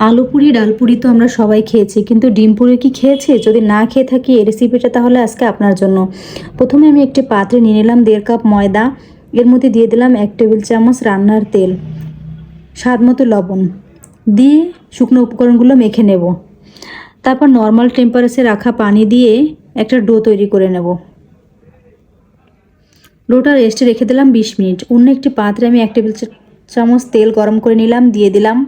আলু পুরি ডাল পুরি তো আমরা সবাই খেয়েছি, কিন্তু ডিম পুরি কি খেয়েছি? যদি না খেয়ে থাকি এই রেসিপিটা তাহলে আজকে আপনার জন্য। প্রথমে আমি একটি পাত্রে নিয়ে নিলাম 1.5 কাপ ময়দা। এর মধ্যে দিয়ে দিলাম 1 টেবিল চামচ রান্নার তেল, স্বাদ মতো লবণ দিয়ে শুকনো উপকরণগুলো মেখে নেব। তারপর নর্মাল টেম্পারেচারে রাখা পানি দিয়ে একটা ডো তৈরি করে নেব। ডোটা রেস্টে রেখে দিলাম 20 মিনিট। অন্য একটি পাত্রে আমি 1 টেবিল চামচ তেল গরম করে নিলাম। দিয়ে দিলাম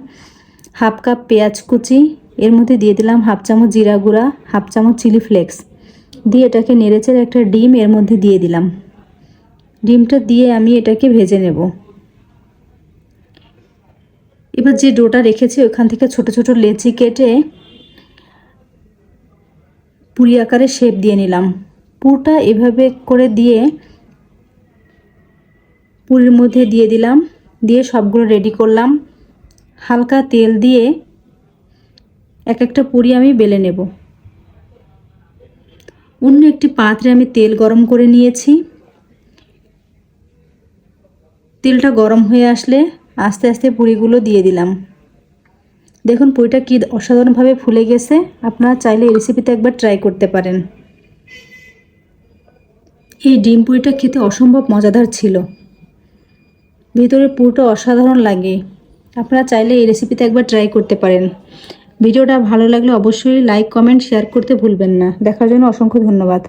হাফ কাপ পেঁয়াজ কুচি, এর মধ্যে দিয়ে দিলাম হাফ চামচ জিরা গুঁড়া, হাফ চামচ চিলি ফ্লেক্স দিয়ে এটাকে নেড়েচেড়ে একটা ডিম এর মধ্যে দিয়ে দিলাম। ডিমটা দিয়ে আমি এটাকে ভেজে নেব। এবার যে ডোটা রেখেছি ওখান থেকে ছোট ছোট লেচি কেটে পুরি আকারে শেপ দিয়ে নিলাম। পুরটা এভাবে করে দিয়ে পুরির মধ্যে দিয়ে দিলাম, দিয়ে সবগুলো রেডি করলাম। হালকা তেল দিয়ে এক একটা পুরি আমি বেলে নেব। অন্য একটি পাত্রে আমি তেল গরম করে নিয়েছি। তেলটা গরম হয়ে আসলে আস্তে আস্তে পুরিগুলো দিয়ে দিলাম। দেখুন পুরিটা কি অসাধারণভাবে ফুলে গেছে। আপনারা চাইলে এই রেসিপিতে একবার ট্রাই করতে পারেন। এই ডিম পুরিটা খেতে অসম্ভব মজাদার ছিল, ভিতরের পুরটা অসাধারণ লাগে। আপনারা চাইলে এই রেসিপিতে একবার ট্রাই করতে পারেন। ভিডিওটা ভালো লাগলে অবশ্যই লাইক কমেন্ট শেয়ার করতে ভুলবেন না। দেখার জন্য অসংখ্য ধন্যবাদ।